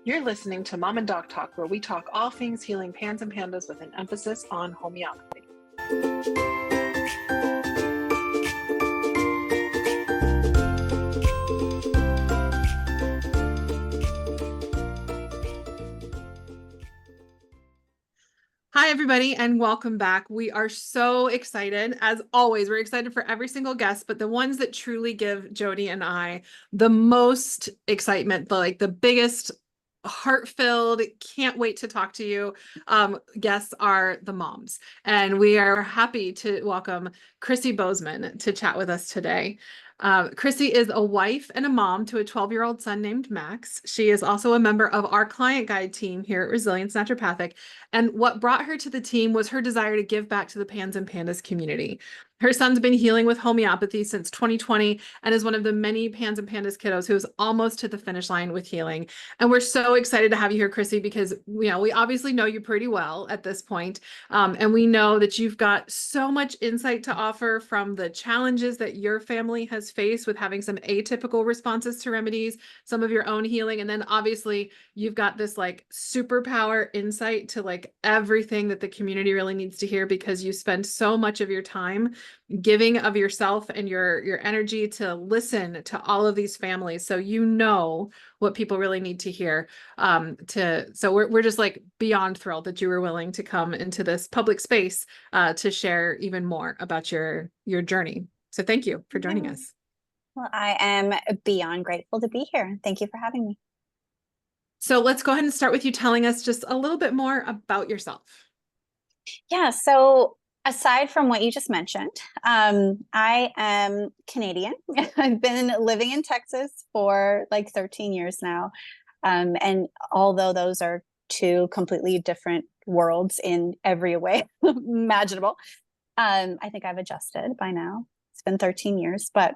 You're listening to Mom and Doc Talk, where we talk all things healing pans and pandas with an emphasis on homeopathy. Hi, everybody, and welcome back. We are so excited. As always, we're excited for every single guest, but the ones that truly give Jody and I the most excitement, the biggest heart-filled, can't wait to talk to you guests are the moms. And we are happy to welcome Chrissie Bozeman to chat with us today. Chrissie is a wife and a mom to a 12-year-old son named Max. She is also a member of our client guide team here at Resilience Naturopathic. And what brought her to the team was her desire to give back to the PANS and PANDAS community. Her son's been healing with homeopathy since 2020 and is one of the many PANS and PANDAS kiddos who is almost to the finish line with healing. And we're so excited to have you here, Chrissie, because we obviously know you pretty well at this point. And we know that you've got so much insight to offer from the challenges that your family has faced with having some atypical responses to remedies, some of your own healing. And then obviously you've got this superpower insight to everything that the community really needs to hear, because you spend so much of your time giving of yourself and your energy to listen to all of these families. So you know what people really need to hear. So we're just beyond thrilled that you were willing to come into this public space to share even more about your journey. So thank you for joining us. Well, I am beyond grateful to be here. Thank you for having me. So let's go ahead and start with you telling us just a little bit more about yourself. Yeah, so aside from what you just mentioned, I am Canadian. I've been living in Texas for 13 years now. And although those are two completely different worlds in every way imaginable, I think I've adjusted by now. It's been 13 years, but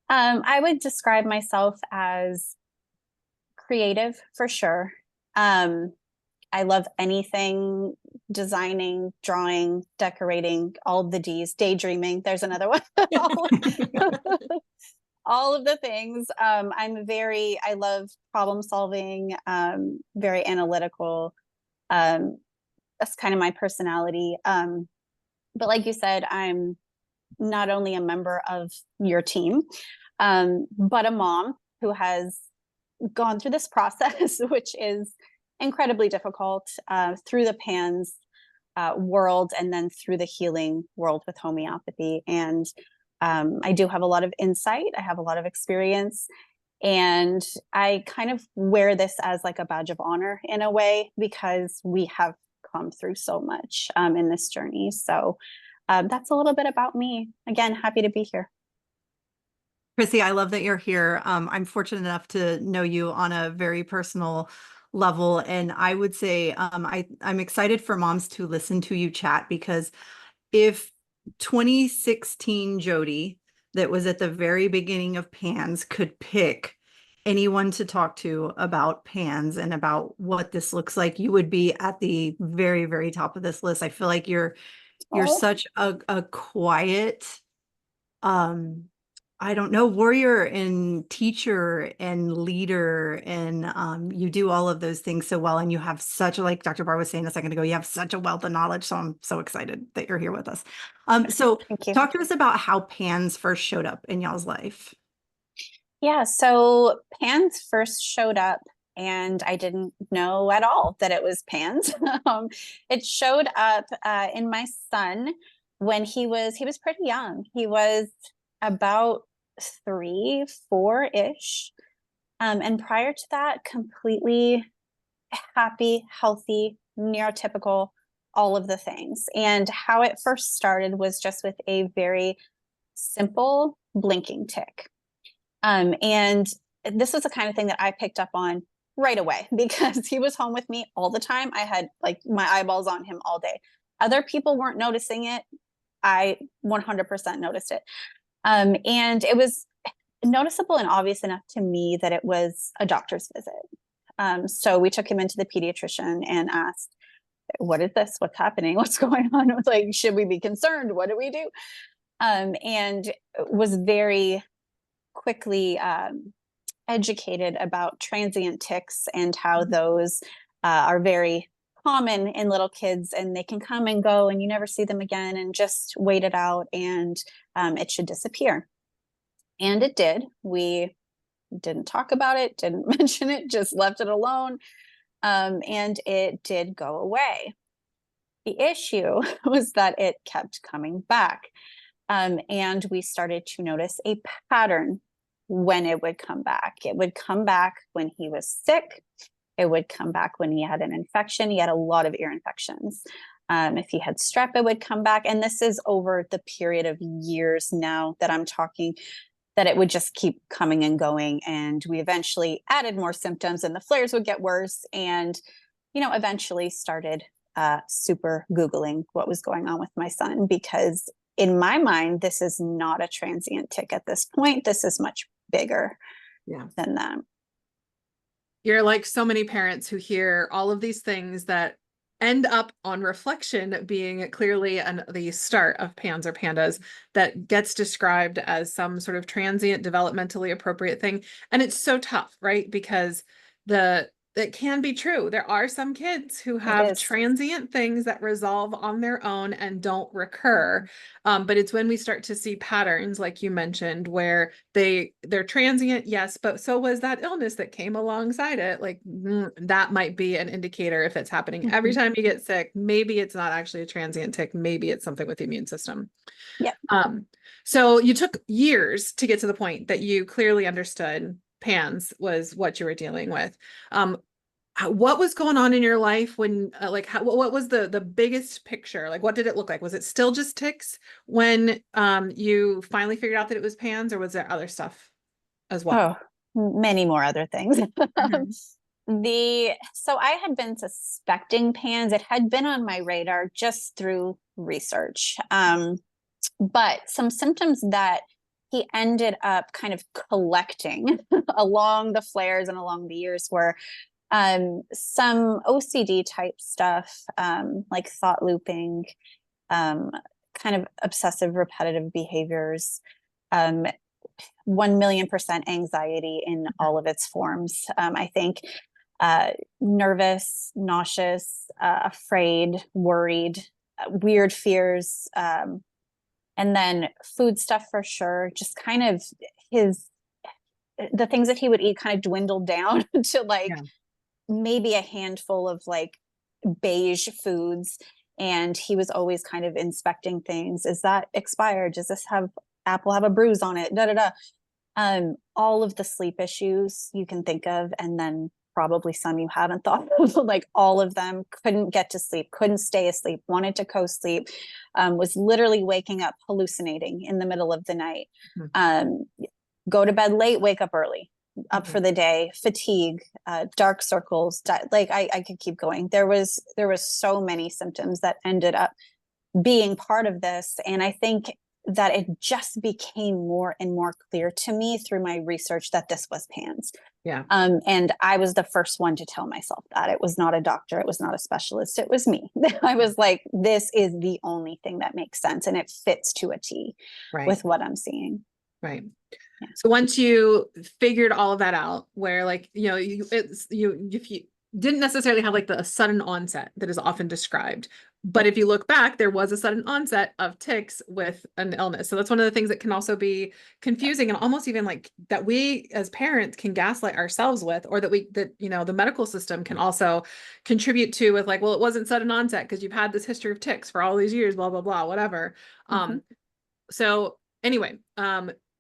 I would describe myself as creative for sure. I love anything designing, drawing, decorating, all the D's, daydreaming. There's another one. All of the things. I love problem solving, very analytical. That's kind of my personality. But like you said, I'm not only a member of your team, but a mom who has gone through this process, which is incredibly difficult, through the PANS world and then through the healing world with homeopathy. And I do have a lot of insight. I have a lot of experience, and I kind of wear this as a badge of honor in a way, because we have come through so much in this journey. So that's a little bit about me. Again, happy to be here. Chrissie, I love that you're here. I'm fortunate enough to know you on a very personal level. And I would say I'm excited for moms to listen to you chat, because if 2016 Jody, that was at the very beginning of PANS, could pick anyone to talk to about PANS and about what this looks like, you would be at the very, very top of this list. I feel like you're such a quiet, I don't know, warrior and teacher and leader, and you do all of those things so well, and you have such like Dr. Barr was saying a second ago, you have such a wealth of knowledge. So I'm so excited that you're here with us. So talk to us about how PANS first showed up in y'all's life. Yeah, so PANS first showed up, and I didn't know at all that it was PANS. It showed up in my son when he was pretty young. He was about 3, 4-ish. And prior to that, completely happy, healthy, neurotypical, all of the things. And how it first started was just with a very simple blinking tic. And this was the kind of thing that I picked up on right away, because he was home with me all the time. I had my eyeballs on him all day. Other people weren't noticing it. I 100% noticed it. And it was noticeable and obvious enough to me that it was a doctor's visit. So we took him into the pediatrician and asked, what is this? What's happening? What's going on? It was should we be concerned? What do we do? And was very quickly educated about transient ticks and how those are very common in little kids, and they can come and go and you never see them again, and just wait it out, and it should disappear. And it did. We didn't talk about it, didn't mention it, just left it alone. And it did go away. The issue was that it kept coming back. And we started to notice a pattern when it would come back. It would come back when he was sick. It would come back when he had an infection. He had a lot of ear infections. If he had strep, it would come back. And this is over the period of years now that I'm talking, that it would just keep coming and going. And we eventually added more symptoms, and the flares would get worse. And, eventually started super Googling what was going on with my son, because in my mind, this is not a transient tick at this point. This is much bigger than that. You're like so many parents who hear all of these things that end up on reflection being clearly the start of PANS or PANDAS that gets described as some sort of transient, developmentally appropriate thing. And it's so tough, right? Because it can be true. There are some kids who have transient things that resolve on their own and don't recur. But it's when we start to see patterns, like you mentioned, where they're transient, yes, but so was that illness that came alongside it. Like that might be an indicator if it's happening every time you get sick. Maybe it's not actually a transient tick. Maybe it's something with the immune system. Yeah. So you took years to get to the point that you clearly understood PANS was what you were dealing with. What was going on in your life when, what was the biggest picture? Like, what did it look like? Was it still just ticks when you finally figured out that it was PANS, or was there other stuff as well? Oh, many more other things. So I had been suspecting PANS. It had been on my radar just through research. But some symptoms that he ended up kind of collecting along the flares and along the years were some OCD type stuff, like thought looping, kind of obsessive repetitive behaviors, 1,000,000% anxiety in all of its forms. I think nervous, nauseous, afraid, worried, weird fears, and then food stuff for sure. Just kind of the things that he would eat kind of dwindled down to maybe a handful of like beige foods. And he was always kind of inspecting things. Is that expired? Does this apple have a bruise on it? All of the sleep issues you can think of, and then probably some you haven't thought of, like all of them. Couldn't get to sleep, couldn't stay asleep, wanted to co-sleep, was literally waking up hallucinating in the middle of the night. Go to bed late, wake up early, up for the day, fatigue, dark circles, I could keep going. There was so many symptoms that ended up being part of this. And I think that it just became more and more clear to me through my research that this was PANS. Yeah. And I was the first one to tell myself that. It was not a doctor. It was not a specialist. It was me. I was like, this is the only thing that makes sense. And it fits to a T with what I'm seeing. Right. Yeah. So once you figured all of that out, where if you didn't necessarily have like a sudden onset that is often described, but if you look back, there was a sudden onset of tics with an illness. So that's one of the things that can also be confusing, and almost even like that we as parents can gaslight ourselves with, or that the medical system can also contribute to with like, well, it wasn't sudden onset because you've had this history of tics for all these years, blah, blah, blah, whatever. So anyway,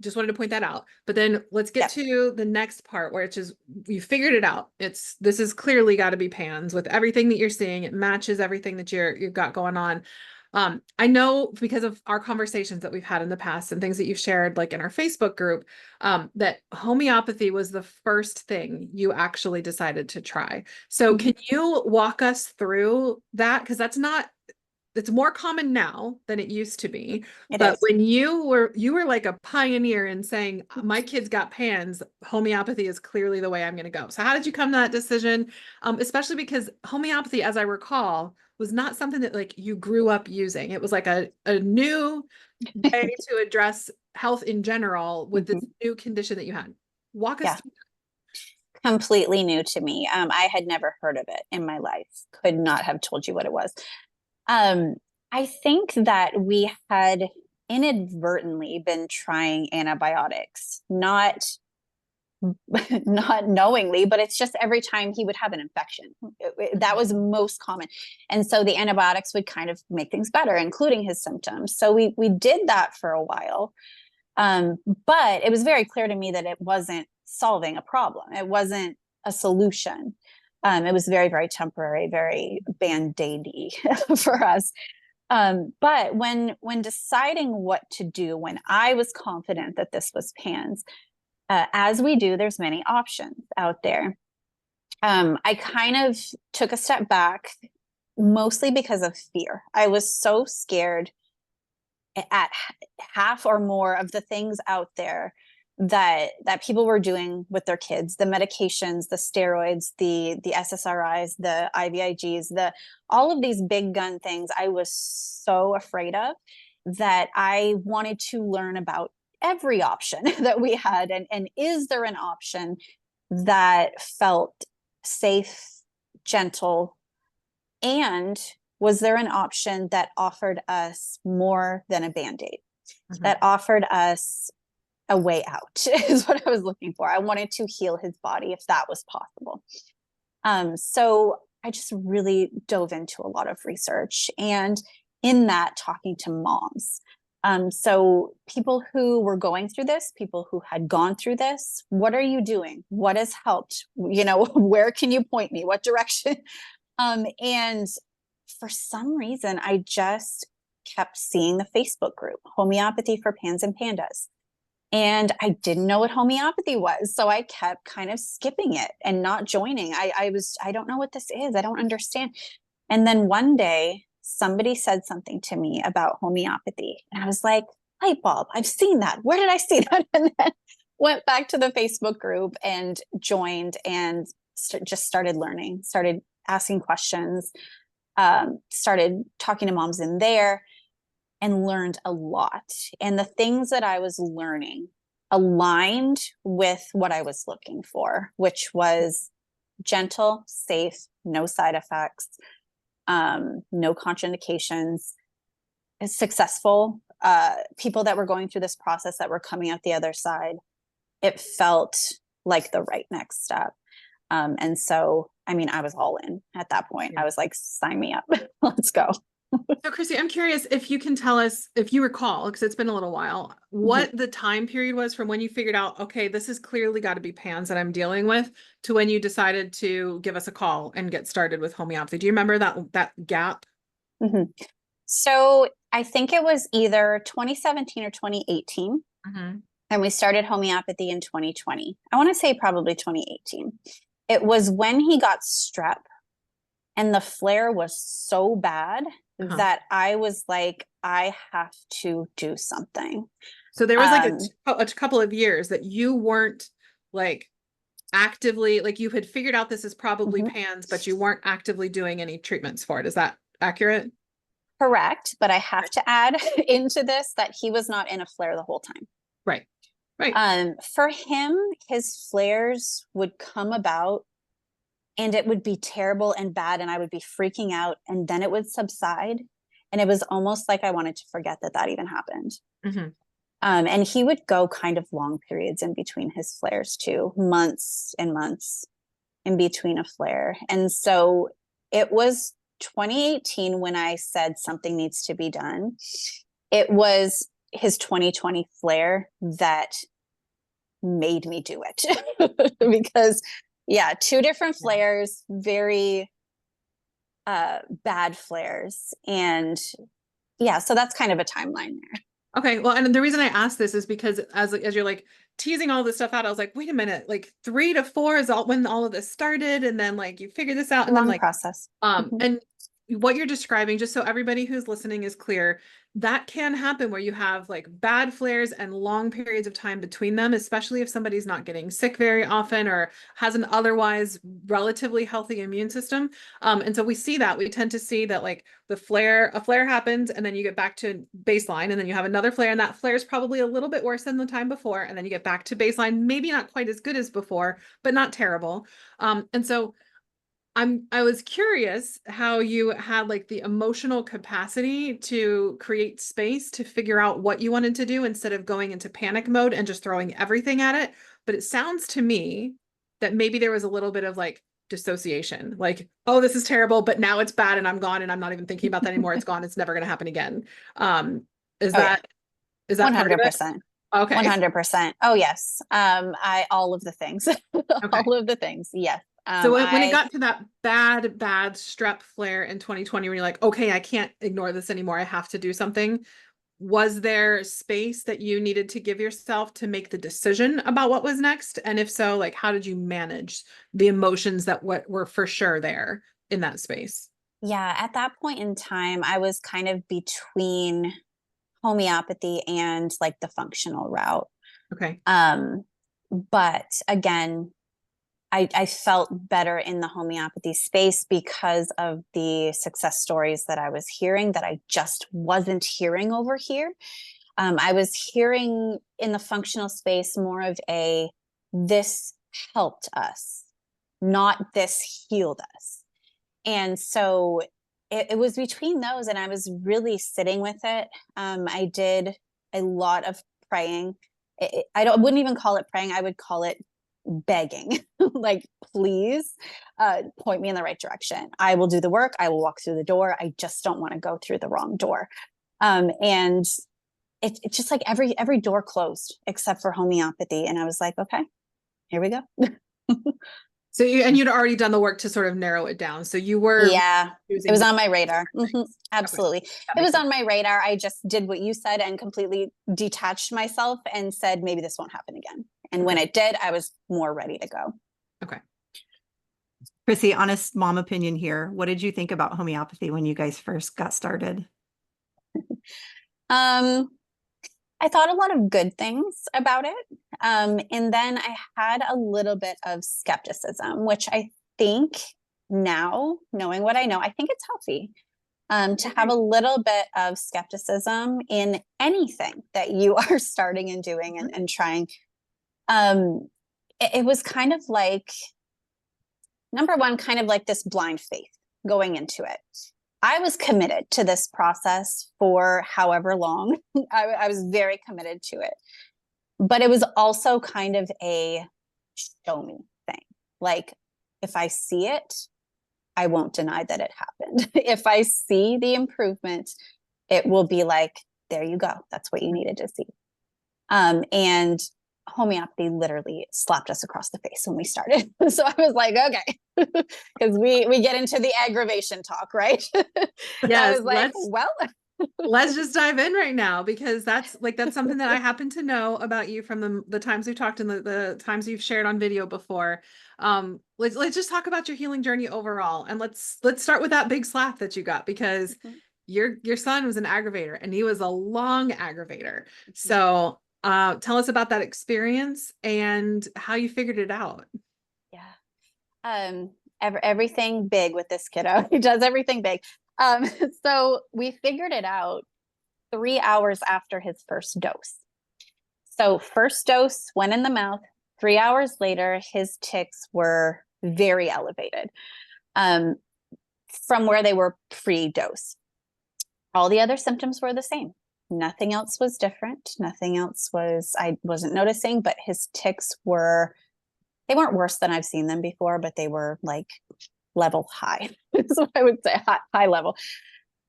just wanted to point that out. But then let's get to the next part, where it's just, you figured it out. This is clearly got to be PANS with everything that you're seeing. It matches everything that you've got going on. I know because of our conversations that we've had in the past and things that you've shared, like in our Facebook group, that homeopathy was the first thing you actually decided to try. So can you walk us through that? Because it's more common now than it used to be. But when you were like a pioneer in saying, my kids got PANS, homeopathy is clearly the way I'm going to go. So how did you come to that decision? Especially because homeopathy, as I recall, was not something that like you grew up using. It was like a new way to address health in general with this new condition that you had. Walk us through completely new to me. I had never heard of it in my life. Could not have told you what it was. Um, I think that we had inadvertently been trying antibiotics, not not knowingly, but it's just every time he would have an infection. That was most common. And so the antibiotics would kind of make things better, including his symptoms. So we did that for a while. But it was very clear to me that it wasn't solving a problem. It wasn't a solution. It was very, very temporary, very band-aid-y for us. But when deciding what to do, when I was confident that this was PANS, as we do, there's many options out there. I kind of took a step back, mostly because of fear. I was so scared at half or more of the things out there that people were doing with their kids, the medications, the steroids, the SSRIs, the IVIGs, all of these big gun things I was so afraid of, that I wanted to learn about every option that we had, and is there an option that felt safe, gentle, and was there an option that offered us more than a band-aid, that offered us a way out, is what I was looking for. I wanted to heal his body if that was possible. So I just really dove into a lot of research, and in that, talking to moms. So people who were going through this, people who had gone through this, what are you doing? What has helped? You know, where can you point me? What direction? And for some reason, I just kept seeing the Facebook group, Homeopathy for Pans and Pandas. And I didn't know what homeopathy was. So I kept kind of skipping it and not joining. I don't know what this is. I don't understand. And then one day, somebody said something to me about homeopathy. And I was like, light bulb, I've seen that. Where did I see that? And then went back to the Facebook group and joined, and just started learning, started asking questions, started talking to moms in there, and learned a lot. And the things that I was learning aligned with what I was looking for, which was gentle, safe, no side effects, no contraindications, successful people that were going through this process that were coming out the other side. It felt like the right next step. And so, I mean, I was all in at that point. I was like, sign me up. Let's go. So Chrissie, I'm curious if you can tell us, if you recall, because it's been a little while, what the time period was from when you figured out, okay, this has clearly got to be PANS that I'm dealing with, to when you decided to give us a call and get started with homeopathy. Do you remember that gap? So I think it was either 2017 or 2018. And we started homeopathy in 2020. I want to say probably 2018. It was when he got strep, and the flare was so bad that I was like, I have to do something. So there was like a couple of years that you weren't like actively, like you had figured out this is probably PANS, but you weren't actively doing any treatments for it. Is that accurate? Correct. But I have to add into this that he was not in a flare the whole time. Right. Right. For him, his flares would come about, and it would be terrible and bad, and I would be freaking out, and then it would subside. And it was almost like I wanted to forget that even happened. And he would go kind of long periods in between his flares too, months and months in between a flare. And so it was 2018 when I said something needs to be done. It was his 2020 flare that made me do it. Because two different flares, very bad flares. And so that's kind of a timeline there. Okay. Well, and the reason I asked this is because as you're like teasing all this stuff out, I was like, wait a minute, like 3 to 4 is when all of this started. And then like you figure this out, and Long then like process. and what you're describing, just so everybody who's listening is clear, that can happen where you have like bad flares and long periods of time between them, especially if somebody's not getting sick very often or has an otherwise relatively healthy immune system. And so we see that, we tend to see that like a flare happens and then you get back to baseline and then you have another flare and that flare is probably a little bit worse than the time before. And then you get back to baseline, maybe not quite as good as before, but not terrible. And so I was curious how you had like the emotional capacity to create space to figure out what you wanted to do instead of going into panic mode and just throwing everything at it. But it sounds to me that maybe there was a little bit of like dissociation, like, oh, this is terrible, but now it's bad and I'm gone and I'm not even thinking about that anymore. It's gone. It's never going to happen again. Is Oh yeah, that is that part of it? 100%. Okay. 100%. Oh yes. All of the things, Okay. all of the things. Yes. So when it got to that bad strep flare in 2020, when you're like, okay, I can't ignore this anymore. I have to do something. Was there space that you needed to give yourself to make the decision about what was next? And if so, like, how did you manage the emotions that were for sure there in that space? Yeah, at that point in time, I was kind of between homeopathy and like the functional route. Okay. But again, I felt better in the homeopathy space because of the success stories that I was hearing that I just wasn't hearing over here. I was hearing in the functional space more of this helped us, not this healed us. And so it was between those, and I was really sitting with it. I did a lot of praying. Wouldn't even call it praying. I would call it begging, like, please point me in the right direction. I will do the work. I will walk through the door. I just don't want to go through the wrong door. And it's just like every door closed except for homeopathy. And I was like, okay, here we go. So you'd already done the work to sort of narrow it down. So you were Yeah, it was on my radar. Absolutely. Okay. It was on my radar. I just did what you said and completely detached myself and said, maybe this won't happen again. And when it did, I was more ready to go. Okay. Chrissie, honest mom opinion here. What did you think about homeopathy when you guys first got started? I thought a lot of good things about it. And then I had a little bit of skepticism, which I think now, knowing what I know, I think it's healthy to have a little bit of skepticism in anything that you are starting and doing and trying. It was kind of like, number one, kind of like this blind faith going into it. I was committed to this process for however long. I was very committed to it. But it was also kind of a show me thing. Like, if I see it, I won't deny that it happened. If I see the improvement, it will be like, there you go. That's what you needed to see. And homeopathy literally slapped us across the face when we started. So I was like, okay, because we get into the aggravation talk, right? Yes, I was like, well, let's just dive in right now, because that's something that I happen to know about you from the times we've talked and the times you've shared on video before. Let's just talk about your healing journey overall, and let's start with that big slap that you got, because your son was an aggravator and he was a long aggravator. So tell us about that experience and how you figured it out. Yeah. Everything big with this kiddo. He does everything big. So we figured it out 3 hours after his first dose. So first dose went in the mouth. 3 hours later, his tics were very elevated from where they were pre-dose. All the other symptoms were the same. Nothing else was different. Nothing else I wasn't noticing, but his tics they weren't worse than I've seen them before, but they were like level high. Is what I would say, high level.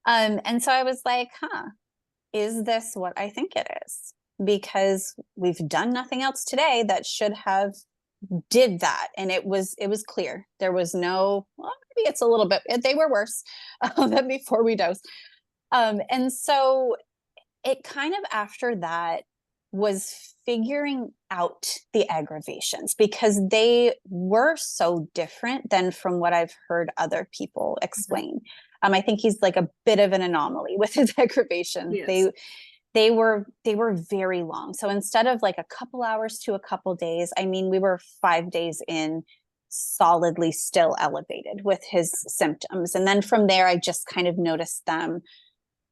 And so I was like, is this what I think it is? Because we've done nothing else today that should have did that. And it was clear. There was no, well, maybe it's a little bit, they were worse than before we dosed. And so it kind of after that was figuring out the aggravations, because they were so different than from what I've heard other people explain. I think he's like a bit of an anomaly with his aggravations. Yes. They were very long. So instead of like a couple hours to a couple days, I mean, we were 5 days in, solidly still elevated with his symptoms. And then from there, I just kind of noticed them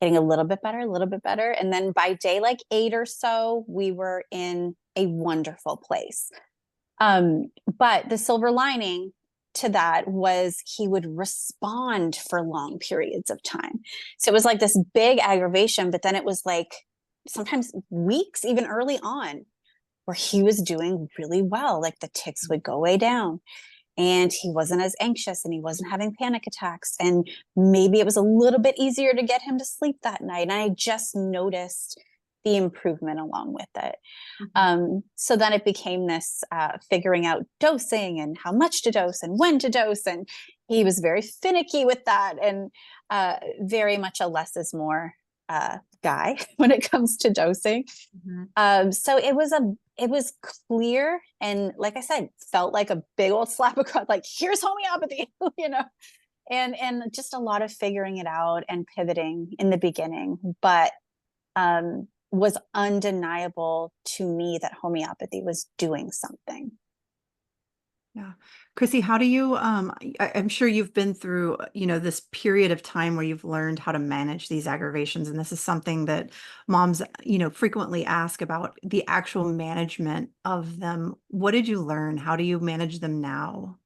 getting a little bit better, a little bit better. And then by day like 8 or so, we were in a wonderful place. But the silver lining to that was he would respond for long periods of time. So it was like this big aggravation, but then it was like sometimes weeks, even early on, where he was doing really well. Like the tics would go way down and he wasn't as anxious and he wasn't having panic attacks. And maybe it was a little bit easier to get him to sleep that night. And I just noticed the improvement along with it. So then it became this figuring out dosing and how much to dose and when to dose. And he was very finicky with that, and very much a less is more guy when it comes to dosing. So it was clear, and like I said, felt like a big old slap across, like, here's homeopathy, and just a lot of figuring it out and pivoting in the beginning, but was undeniable to me that homeopathy was doing something. Yeah. Chrissie, how do you, I'm sure you've been through, this period of time where you've learned how to manage these aggravations. And this is something that moms, frequently ask about, the actual management of them. What did you learn? How do you manage them now?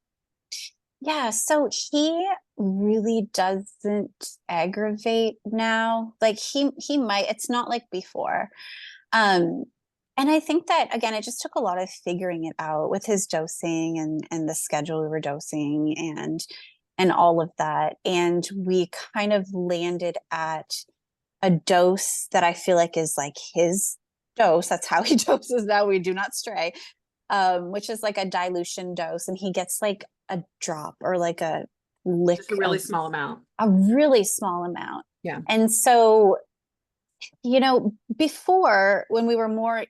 Yeah, so he really doesn't aggravate now. Like he might, it's not like before. Um, and I think that again, it just took a lot of figuring it out with his dosing and the schedule we were dosing and all of that. And we kind of landed at a dose that I feel like is like his dose. That's how he doses now. We do not stray. Which is like a dilution dose, and he gets like a drop or like a lick, Just a really small amount. a really small amount. Yeah. And so, before, when we were more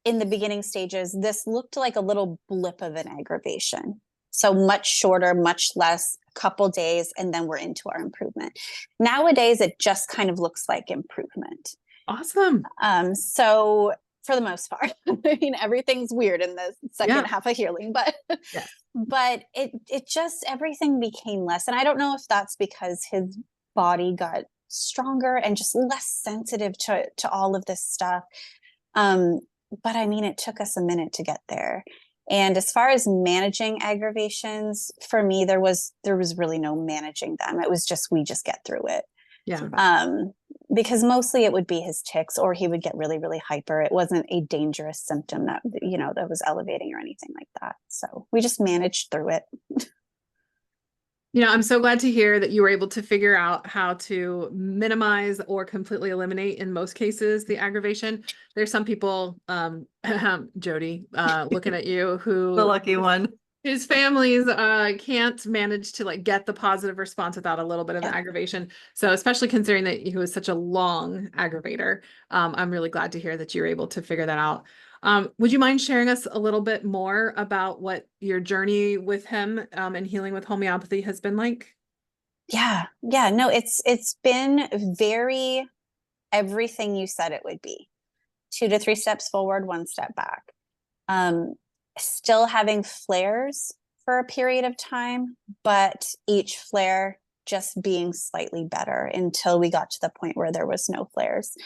in the beginning stages, this looked like a little blip of an aggravation. So much shorter, much less, a couple days, and then we're into our improvement. Nowadays, it just kind of looks like improvement. Awesome. So for the most part, I mean, everything's weird in the second half of healing, but but it just, everything became less. And I don't know if that's because his body got stronger and just less sensitive to all of this stuff. But I mean, it took us a minute to get there. And as far as managing aggravations, for me, there was really no managing them. It was just, we just get through it. Yeah. Because mostly it would be his tics, or he would get really, really hyper. It wasn't a dangerous symptom that, that was elevating or anything like that. So we just managed through it. I'm so glad to hear that you were able to figure out how to minimize or completely eliminate, in most cases, the aggravation. There's some people, Jody, looking at you, who The lucky one. His families can't manage to like get the positive response without a little bit of aggravation. So especially considering that he was such a long aggravator, I'm really glad to hear that you're able to figure that out. Would you mind sharing us a little bit more about what your journey with him and healing with homeopathy has been like? Yeah. No, it's been very everything you said it would be. 2 to 3 steps forward, 1 step back. Still having flares for a period of time, but each flare just being slightly better until we got to the point where there was no flares.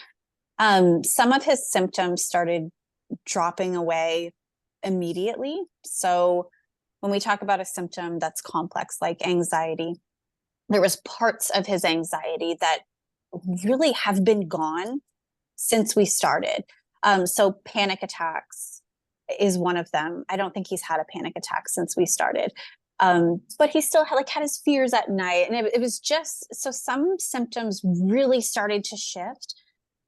Some of his symptoms started dropping away immediately. So when we talk about a symptom that's complex, like anxiety, there was parts of his anxiety that really have been gone since we started. So panic attacks is one of them. I don't think he's had a panic attack since we started. But he still had his fears at night. And it was just, so some symptoms really started to shift.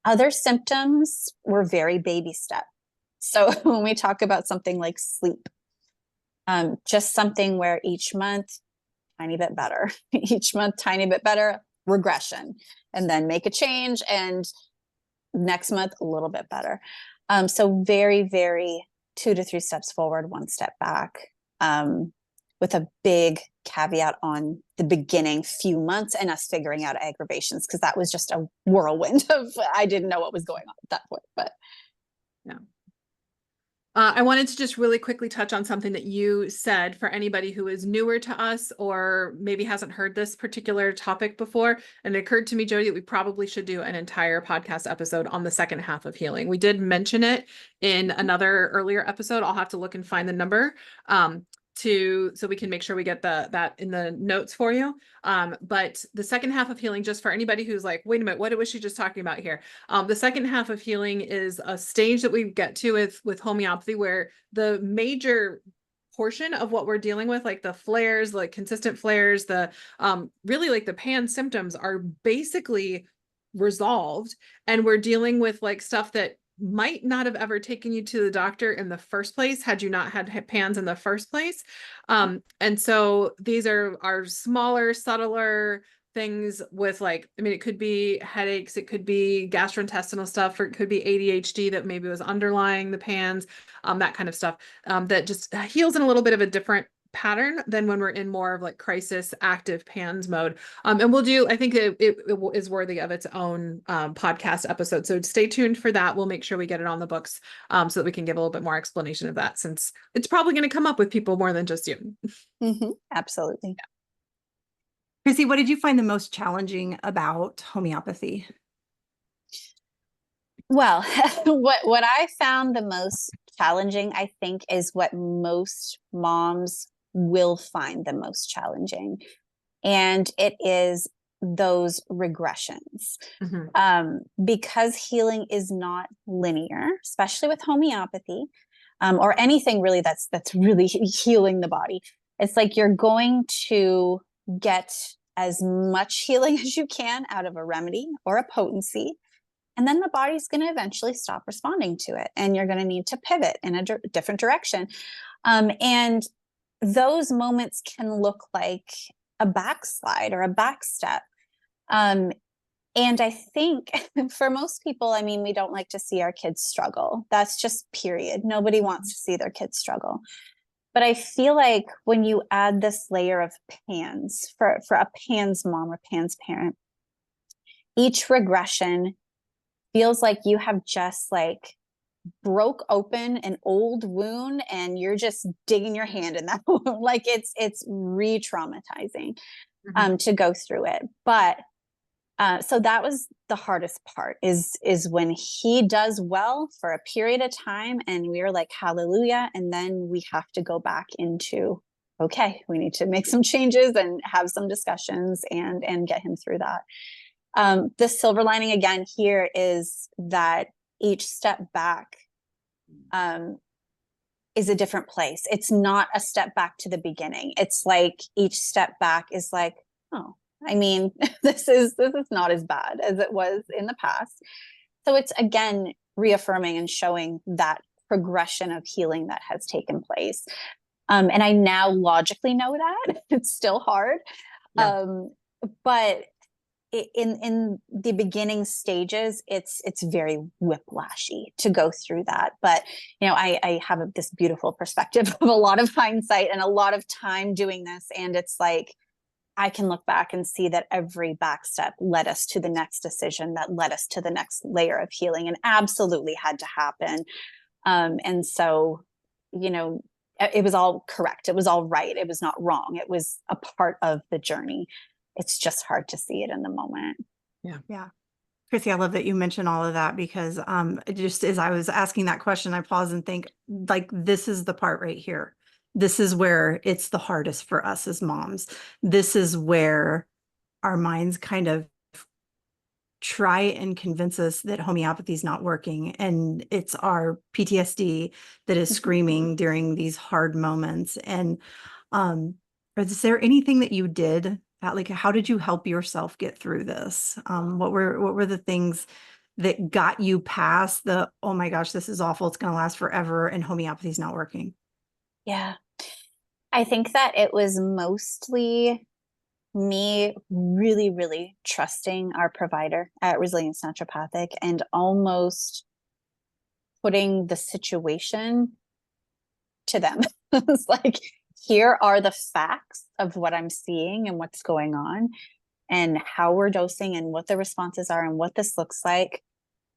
Other symptoms were very baby step. So when we talk about something like sleep, just something where each month, tiny bit better, each month, tiny bit better, regression, and then make a change. And next month, a little bit better. So very, very 2 to 3 steps forward, 1 step back, with a big caveat on the beginning few months and us figuring out aggravations, because that was just a whirlwind of, I didn't know what was going on at that point. But yeah. I wanted to just really quickly touch on something that you said for anybody who is newer to us or maybe hasn't heard this particular topic before. And it occurred to me, Jody, that we probably should do an entire podcast episode on the second half of healing. We did mention it in another earlier episode. I'll have to look and find the number so we can make sure we get that in the notes for you. But the second half of healing, just for anybody who's like, wait a minute, what was she just talking about here? The second half of healing is a stage that we get to with homeopathy, where the major portion of what we're dealing with, like the flares, like consistent flares, the really like the pan symptoms are basically resolved. And we're dealing with like stuff that might not have ever taken you to the doctor in the first place had you not had PANS in the first place. And so these are smaller, subtler things with like, I mean, it could be headaches, it could be gastrointestinal stuff, or it could be ADHD that maybe was underlying the PANS, that kind of stuff, that just heals in a little bit of a different pattern than when we're in more of like crisis active PANS mode. And we'll do, I think it is worthy of its own podcast episode. So stay tuned for that. We'll make sure we get it on the books so that we can give a little bit more explanation of that, since it's probably going to come up with people more than just you. Absolutely. Chrissie, what did you find the most challenging about homeopathy? Well, what I found the most challenging, I think, is what most moms will find the most challenging. And it is those regressions. Because healing is not linear, especially with homeopathy, or anything really that's really healing the body. It's like you're going to get as much healing as you can out of a remedy or a potency. And then the body's going to eventually stop responding to it. And you're going to need to pivot in a different direction. And those moments can look like a backslide or a backstep. And I think for most people, I mean, we don't like to see our kids struggle. That's just period. Nobody wants to see their kids struggle. But I feel like when you add this layer of PANS for a PANS mom or PANS parent, each regression feels like you have just like broke open an old wound and you're just digging your hand in that wound. Like it's re-traumatizing to go through it. But so that was the hardest part is when he does well for a period of time and we're like, hallelujah. And then we have to go back into, okay, we need to make some changes and have some discussions and get him through that. The silver lining again here is that each step back is a different place. It's not a step back to the beginning. It's like each step back is like, oh, I mean, this is not as bad as it was in the past. So it's again reaffirming and showing that progression of healing that has taken place. And I now logically know that it's still hard. Yeah. But in the beginning stages, it's very whiplashy to go through that. But, you know, I have this beautiful perspective of a lot of hindsight and a lot of time doing this. And it's like, I can look back and see that every back step led us to the next decision that led us to the next layer of healing and absolutely had to happen. And so, you know, it was all correct. It was all right. It was not wrong. It was a part of the journey. It's just hard to see it in the moment. Yeah. Yeah. Chrissie, I love that you mentioned all of that because just as I was asking that question, I pause and think like, this is the part right here. This is where it's the hardest for us as moms. This is where our minds kind of try and convince us that homeopathy is not working. And it's our PTSD that is screaming during these hard moments. And is there anything that you did, like, how did you help yourself get through this? What were the things that got you past the, oh my gosh, this is awful, it's going to last forever, and homeopathy is not working? Yeah. I think that it was mostly me really, really trusting our provider at Resilience Naturopathic and almost putting the situation to them. It's like, here are the facts of what I'm seeing and what's going on and how we're dosing and what the responses are and what this looks like.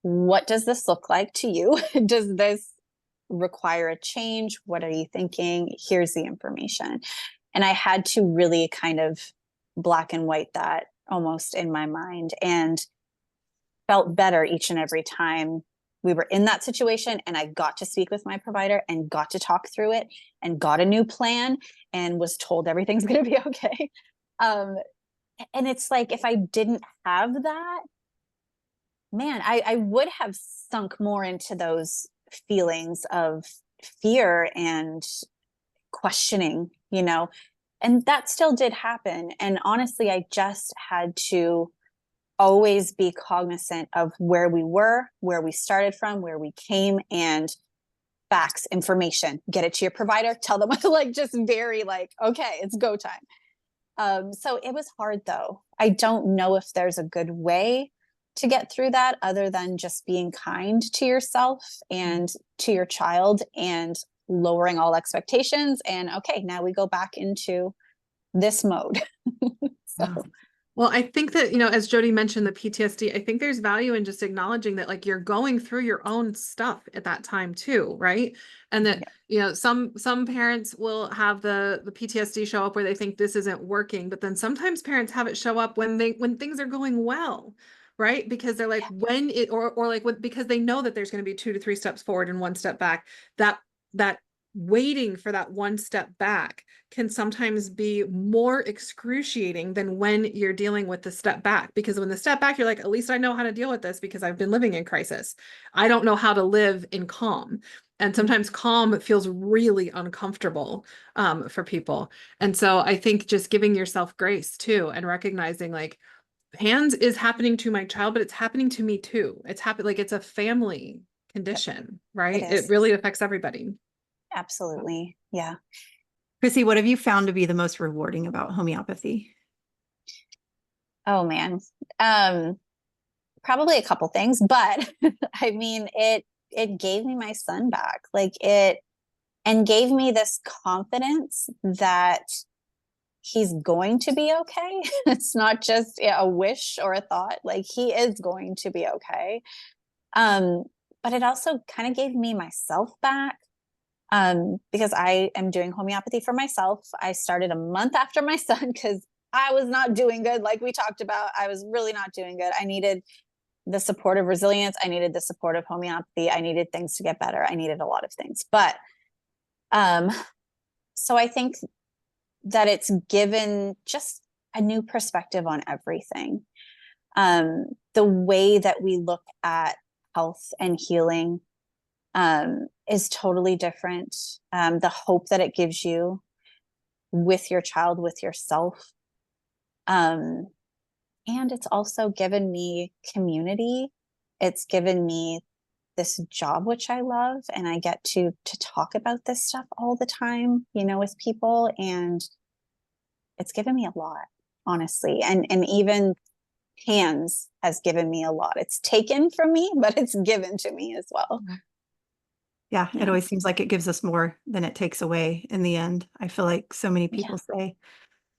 What does this look like to you? Does this require a change? What are you thinking? Here's the information. And I had to really kind of black and white that almost in my mind, and felt better each and every time we were in that situation and I got to speak with my provider and got to talk through it and got a new plan and was told everything's going to be okay. And it's like, if I didn't have that, man, I would have sunk more into those feelings of fear and questioning, and that still did happen. And honestly, I just had to always be cognizant of where we were, where we started from, where we came, and facts, information, get it to your provider, tell them like, just very like, okay, it's go time. So it was hard though. I don't know if there's a good way to get through that other than just being kind to yourself and to your child and lowering all expectations. And okay, now we go back into this mode. So. Well, I think that, as Jody mentioned, the PTSD, I think there's value in just acknowledging that like you're going through your own stuff at that time too, right? And that, some parents will have the PTSD show up where they think this isn't working, but then sometimes parents have it show up when things are going well, right? Because they're like, because they know that there's going to be 2 to 3 steps forward and 1 step back, that waiting for that 1 step back can sometimes be more excruciating than when you're dealing with the step back. Because when the step back, you're like, at least I know how to deal with this because I've been living in crisis. I don't know how to live in calm. And sometimes calm feels really uncomfortable for people. And so I think just giving yourself grace too, and recognizing like, PANDAS is happening to my child, but it's happening to me too. It's a family condition, right? It really affects everybody. Absolutely. Yeah. Chrissie, what have you found to be the most rewarding about homeopathy? Oh man. Probably a couple things, but I mean, it gave me my son back, and gave me this confidence that he's going to be okay. It's not just a wish or a thought, like he is going to be okay. But it also kind of gave me myself back. Because I am doing homeopathy for myself. I started a month after my son because I was not doing good. Like we talked about, I was really not doing good. I needed the support of resilience. I needed the support of homeopathy. I needed things to get better. I needed a lot of things. But so I think that it's given just a new perspective on everything. The way that we look at health and healing is totally different. The hope that it gives you with your child, with yourself. And it's also given me community. It's given me this job, which I love, and I get to talk about this stuff all the time, with people. And it's given me a lot, honestly. And even PANDAS has given me a lot. It's taken from me, but it's given to me as well. Yeah, it always seems like it gives us more than it takes away in the end. I feel like so many people say.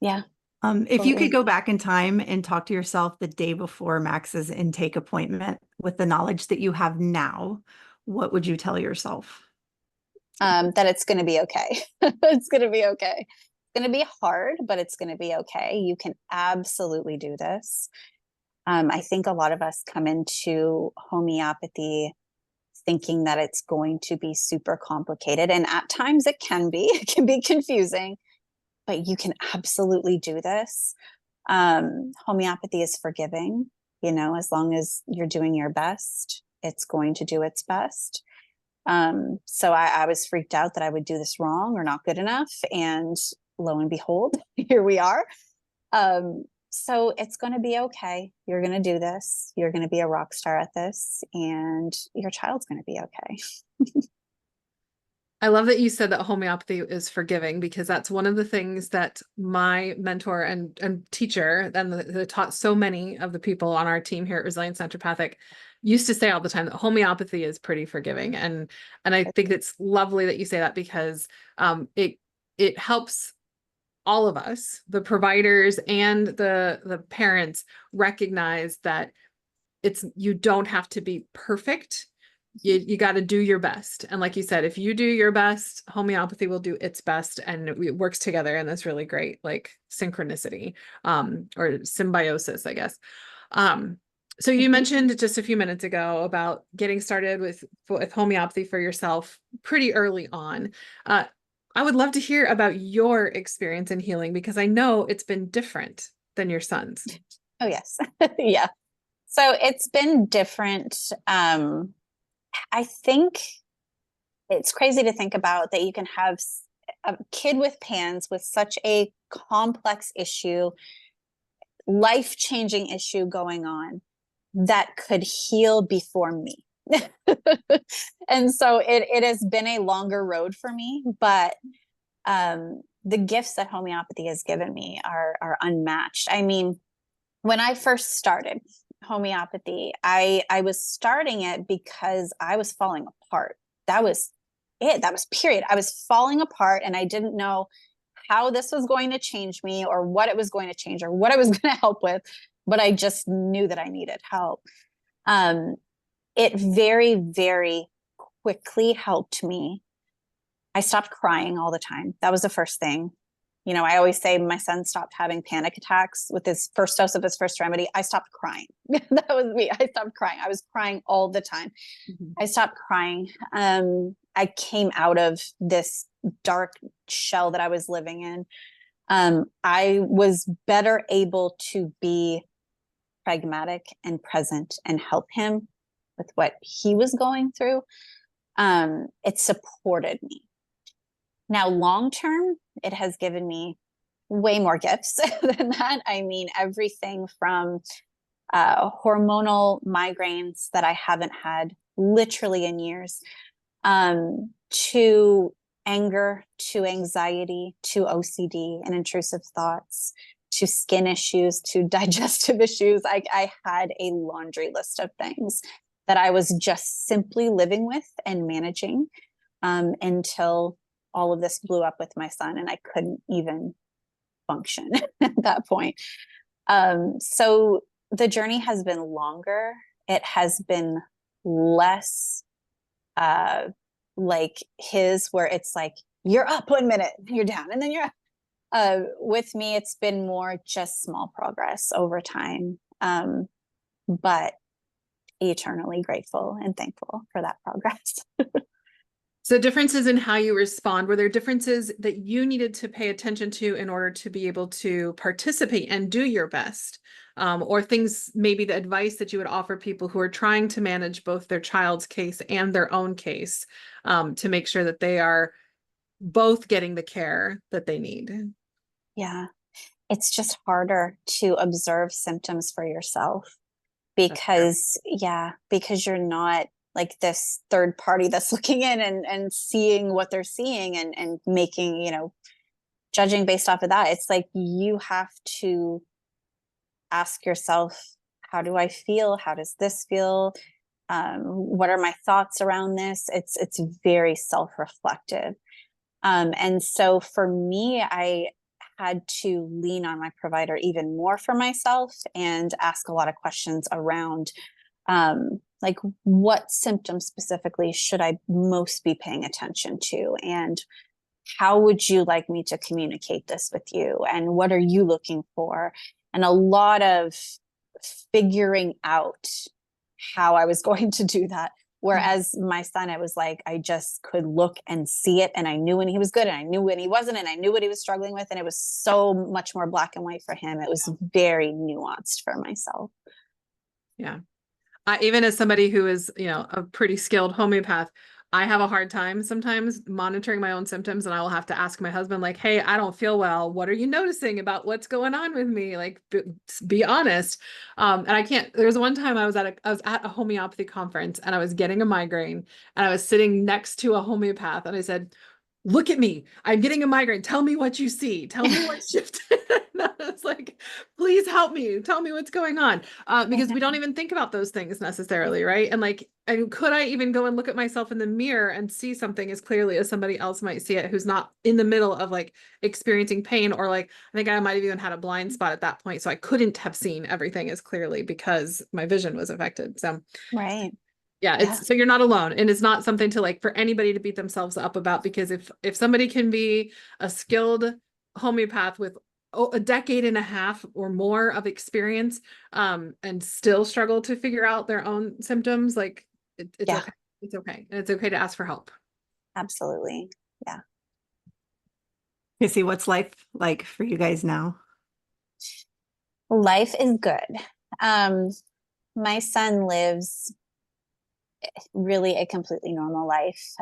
Yeah. If you could go back in time and talk to yourself the day before Max's intake appointment with the knowledge that you have now, what would you tell yourself? That it's going to be okay. It's going to be okay. It's going to be hard, but it's going to be okay. You can absolutely do this. I think a lot of us come into homeopathy thinking that it's going to be super complicated. And at times it can be confusing, but you can absolutely do this. Homeopathy is forgiving, as long as you're doing your best, it's going to do its best. So I was freaked out that I would do this wrong or not good enough. And lo and behold, here we are. So it's going to be okay. You're going to do this. You're going to be a rock star at this, and your child's going to be okay. I love that you said that homeopathy is forgiving, because that's one of the things that my mentor and teacher, and that taught so many of the people on our team here at Resilience Naturopathic, used to say all the time that homeopathy is pretty forgiving. And I think it's lovely that you say that, because it it helps all of us, the providers and the parents, recognize that you don't have to be perfect. You got to do your best. And like you said, if you do your best, homeopathy will do its best, and it works together in this really great like synchronicity, or symbiosis, I guess. So you mentioned just a few minutes ago about getting started with homeopathy for yourself pretty early on. I would love to hear about your experience in healing, because I know it's been different than your son's. Oh, yes. Yeah. So it's been different. I think it's crazy to think about that you can have a kid with PANS with such a complex issue, life-changing issue going on, that could heal before me. And so it has been a longer road for me, but the gifts that homeopathy has given me are unmatched. I mean, when I first started homeopathy, I was starting it because I was falling apart. That was it. That was period. I was falling apart, and I didn't know how this was going to change me, or what it was going to change, or what I was going to help with, but I just knew that I needed help. It very, very quickly helped me. I stopped crying all the time. That was the first thing. You know, I always say my son stopped having panic attacks with his first dose of his first remedy. I stopped crying. That was me. I stopped crying. I was crying all the time. Mm-hmm. I stopped crying. I came out of this dark shell that I was living in. I was better able to be pragmatic and present and help him with what he was going through. It supported me. Now, long term, it has given me way more gifts than that. I mean, everything from hormonal migraines that I haven't had literally in years, to anger, to anxiety, to OCD and intrusive thoughts, to skin issues, to digestive issues. I had a laundry list of things that I was just simply living with and managing, until all of this blew up with my son, and I couldn't even function at that point. So the journey has been longer. It has been less like his, where it's like, you're up 1 minute, you're down, and then you're up. With me, it's been more just small progress over time, but eternally grateful and thankful for that progress. So differences in how you respond, were there differences that you needed to pay attention to in order to be able to participate and do your best? Or things, maybe the advice that you would offer people who are trying to manage both their child's case and their own case, to make sure that they are both getting the care that they need? Yeah. It's just harder to observe symptoms for yourself because you're not like this third party that's looking in and seeing what they're seeing and making, judging based off of that. It's like, you have to ask yourself, how do I feel? How does this feel? What are my thoughts around this? It's very self-reflective. And so for me, I had to lean on my provider even more for myself and ask a lot of questions around, like, what symptoms specifically should I most be paying attention to? And how would you like me to communicate this with you? And what are you looking for? And a lot of figuring out how I was going to do that. Whereas my son, it was like, I just could look and see it. And I knew when he was good and I knew when he wasn't, and I knew what he was struggling with. And it was so much more black and white for him. It was very nuanced for myself. Yeah. Even as somebody who is, a pretty skilled homeopath, I have a hard time sometimes monitoring my own symptoms, and I will have to ask my husband, like, hey, I don't feel well. What are you noticing about what's going on with me? Like, be honest. And I can't, there's one time I was at a homeopathy conference, and I was getting a migraine, and I was sitting next to a homeopath, and I said, look at me, I'm getting a migraine. Tell me what you see. Tell me what shifted. It's like, please help me, tell me what's going on. Because we don't even think about those things necessarily, right? And like, and could I even go and look at myself in the mirror and see something as clearly as somebody else might see it who's not in the middle of like experiencing pain, or like, I think I might have even had a blind spot at that point. So I couldn't have seen everything as clearly because my vision was affected. So Right. yeah, Yeah. so you're not alone, and it's not something to like for anybody to beat themselves up about, because if somebody can be a skilled homeopath with a decade and a half or more of experience, and still struggle to figure out their own symptoms, like it's Yeah, okay. It's okay. And it's okay to ask for help. absolutely. Yeah. Chrissy, what's life like for you guys now? Life is good. Um, my son lives really a completely normal life.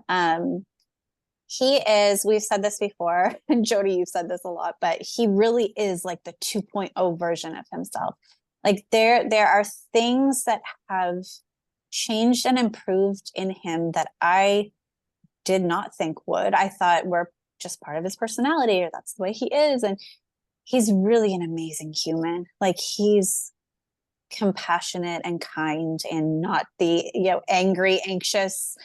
He is, we've said this before, and Jody, you've said this a lot, but he really is like the 2.0 version of himself. Like there are things that have changed and improved in him that I did not think would. I thought were just part of his personality, or that's the way he is. And he's really an amazing human. Like he's compassionate and kind, and not the, angry, anxious,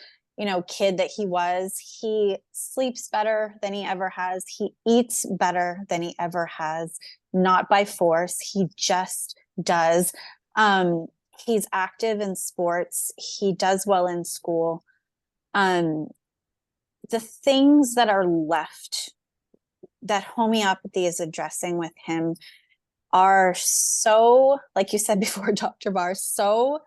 kid that he was. He sleeps better than he ever has. He eats better than he ever has, not by force. He just does. Um, he's active in sports. He does well in school. Um, the things that are left that homeopathy is addressing with him are so, like you said before, Dr. Barr, so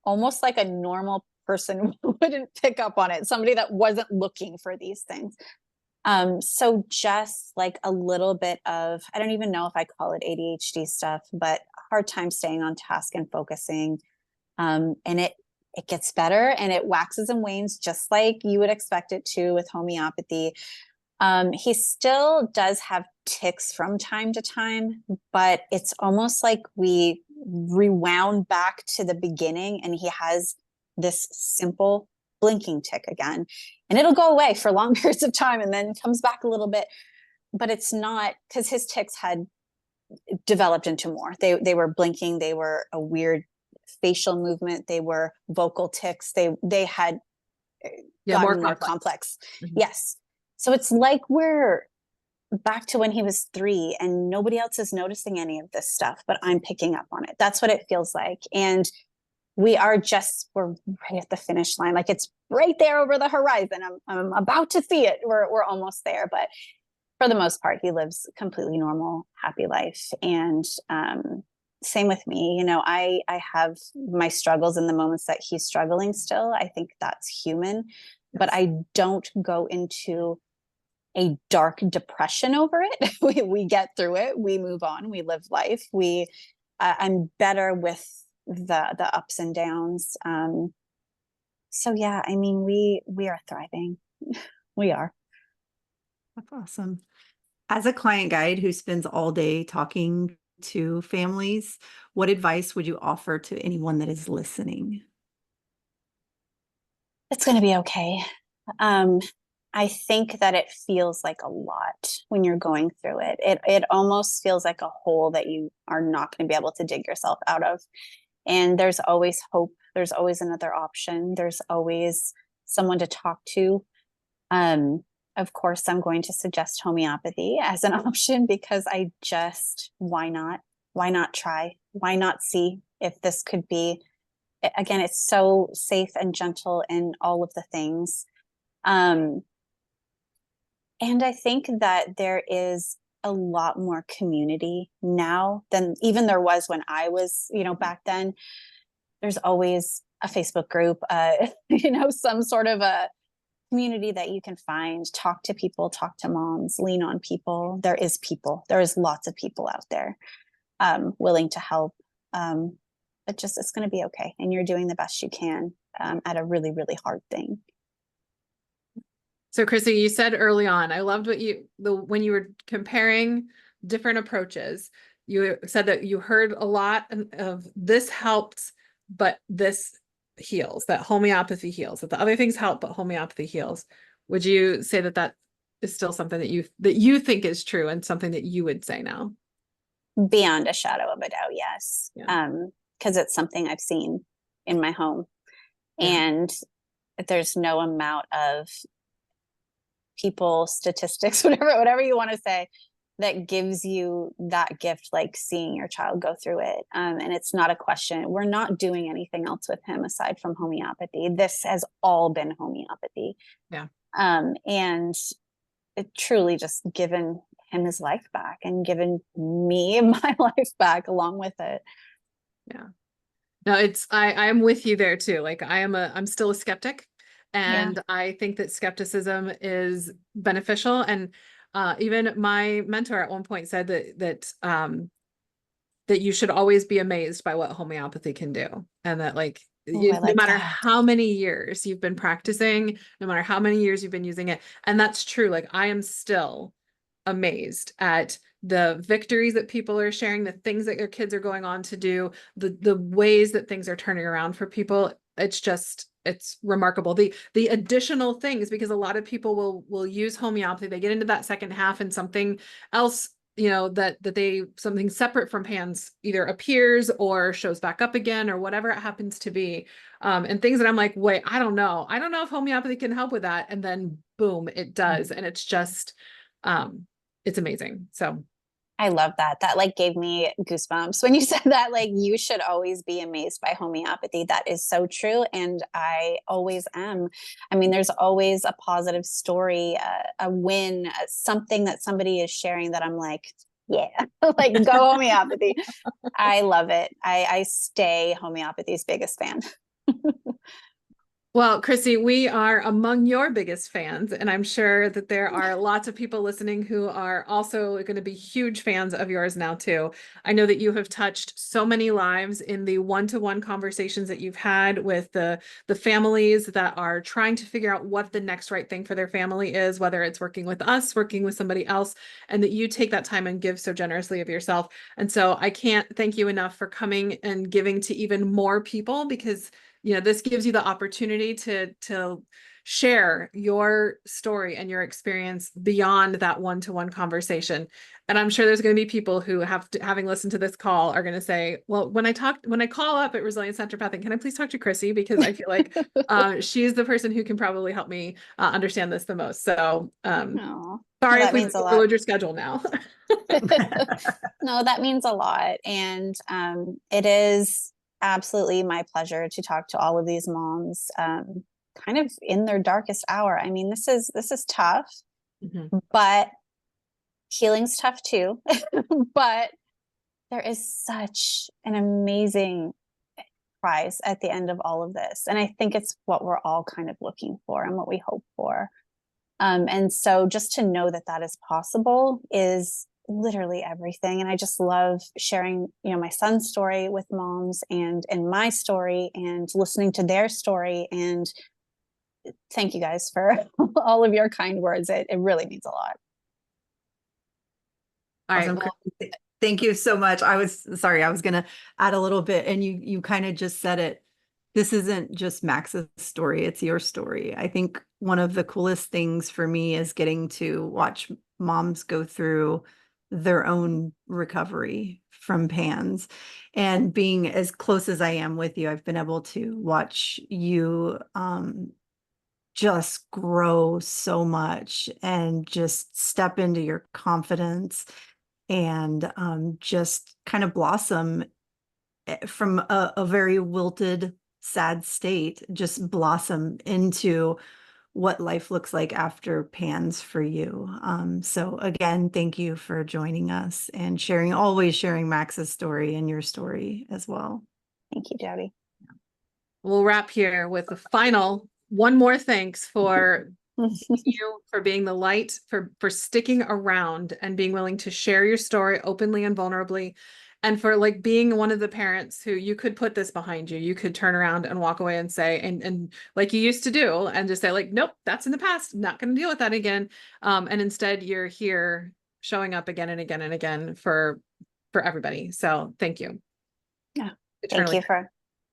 almost like a normal person wouldn't pick up on it, somebody that wasn't looking for these things. So just like a little bit of, I don't even know if I call it ADHD stuff, but hard time staying on task and focusing. And it gets better, and it waxes and wanes just like you would expect it to with homeopathy. He still does have tics from time to time, but it's almost like we rewound back to the beginning, and he has this simple blinking tic again, and it'll go away for long periods of time and then comes back a little bit. But it's not, because his tics had developed into more. They were blinking, they were a weird facial movement, they were vocal tics, they had gotten more complex. Mm-hmm. Yes. So it's like we're back to when he was 3 and nobody else is noticing any of this stuff, but I'm picking up on it. That's what it feels like. And we're right at the finish line. Like it's right there over the horizon. I'm about to see it. We're almost there, but for the most part, he lives a completely normal, happy life. And, same with me, I have my struggles in the moments that he's struggling still. I think that's human, but I don't go into a dark depression over it. we get through it. We move on. We live life. I'm better with the ups and downs. So yeah, I mean, we are thriving. We are. That's awesome. As a client guide who spends all day talking to families, what advice would you offer to anyone that is listening? It's going to be okay. I think that it feels like a lot when you're going through it. It almost feels like a hole that you are not going to be able to dig yourself out of. And there's always hope. There's always another option. There's always someone to talk to. Of course, I'm going to suggest homeopathy as an option, because why not? Why not try? Why not see if this could be, again, it's so safe and gentle in all of the things. And I think that there is a lot more community now than even there was when I was, back then. There's always a Facebook group, some sort of a community that you can find, talk to people, talk to moms, lean on people. There is lots of people out there, willing to help. But just, it's going to be okay. And you're doing the best you can, at a really, really hard thing. So Chrissy, you said early on, I loved when you were comparing different approaches, you said that you heard a lot of this helped, but this heals, that homeopathy heals, that the other things help, but homeopathy heals. Would you say that is still something that you think is true, and something that you would say now? Beyond a shadow of a doubt, yes. Yeah. Because it's something I've seen in my home. Yeah. And there's no amount of people, statistics, whatever you want to say, that gives you that gift, like seeing your child go through it. And it's not a question. We're not doing anything else with him aside from homeopathy. This has all been homeopathy. Yeah. And it truly just given him his life back and given me my life back along with it. Yeah. No, I'm with you there too. Like I'm still a skeptic, and I think that skepticism is beneficial. And even my mentor at one point said that you should always be amazed by what homeopathy can do. And that like, Ooh, I no like matter that. how many years you've been practicing, no matter how many years you've been using it. And that's true. Like I am still amazed at the victories that people are sharing, the things that their kids are going on to do, the ways that things are turning around for people. It's remarkable. The additional things, because a lot of people will use homeopathy, they get into that second half and something else, that something separate from PANDAS either appears or shows back up again or whatever it happens to be. And things that I'm like, wait, I don't know if homeopathy can help with that. And then boom, it does. And it's just, it's amazing. So I love that. That like gave me goosebumps when you said that. Like, you should always be amazed by homeopathy. That is so true. And I always am. I mean, there's always a positive story, a win, something that somebody is sharing that I'm like, yeah, like go homeopathy. I love it. I stay homeopathy's biggest fan. well, Chrissie, we are among your biggest fans, and I'm sure that there are lots of people listening who are also going to be huge fans of yours now too. I know that you have touched so many lives in the one-to-one conversations that you've had with the families that are trying to figure out what the next right thing for their family is, whether it's working with us, working with somebody else, and that you take that time and give so generously of yourself. And so I can't thank you enough for coming and giving to even more people, because this gives you the opportunity to share your story and your experience beyond that one-to-one conversation. And I'm sure there's going to be people who having listened to this call are going to say, well, when I call up at Resilience Naturopathic, can I please talk to Chrissie? Because I feel like she's the person who can probably help me understand this the most. So Oh, sorry that if we means a lot. overload your schedule now. No, that means a lot. And it is absolutely my pleasure to talk to all of these moms kind of in their darkest hour. I mean, this is tough, but healing's tough too. But there is such an amazing prize at the end of all of this. And I think it's what we're all kind of looking for and what we hope for. And so just to know that that is possible is literally everything. And I just love sharing, my son's story with moms and my story and listening to their story. And thank you guys for all of your kind words. It really means a lot. All right. Awesome. Well, Thank you so much. I was going to add a little bit, and you kind of just said it. This isn't just Max's story, it's your story. I think one of the coolest things for me is getting to watch moms go through their own recovery from PANS, and being as close as I am with you, I've been able to watch you just grow so much and just step into your confidence and just kind of blossom from a very wilted, sad state, just blossom into what life looks like after PANS for you. So again, thank you for joining us and always sharing Max's story and your story as well. Thank you, Jody. We'll wrap here with the final one more thanks for you for being the light, for sticking around and being willing to share your story openly and vulnerably, and for like being one of the parents who you could put this behind you. You could turn around and walk away and say, and like you used to do, and just say like, nope, that's in the past. I'm not going to deal with that again. And instead you're here showing up again and again and again for everybody. So thank you. Yeah. Eternally.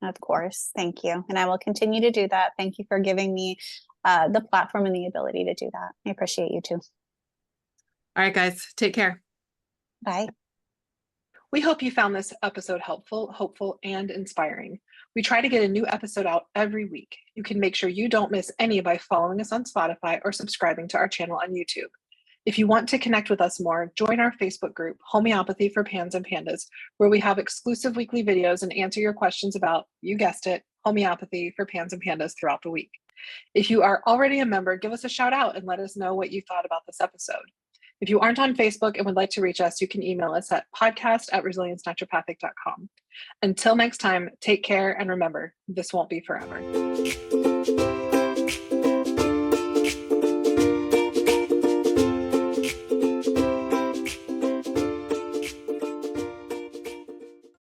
Of course. Thank you. And I will continue to do that. Thank you for giving me the platform and the ability to do that. I appreciate you too. All right, guys, take care. Bye. We hope you found this episode helpful, hopeful, and inspiring. We try to get a new episode out every week. You can make sure you don't miss any by following us on Spotify or subscribing to our channel on YouTube. If you want to connect with us more, join our Facebook group, Homeopathy for Pans and Pandas, where we have exclusive weekly videos and answer your questions about, you guessed it, homeopathy for pans and pandas throughout the week. If you are already a member, give us a shout out and let us know what you thought about this episode. If you aren't on Facebook and would like to reach us, you can email us at podcast@resiliencенaturopathic.com. Until next time, take care and remember, this won't be forever.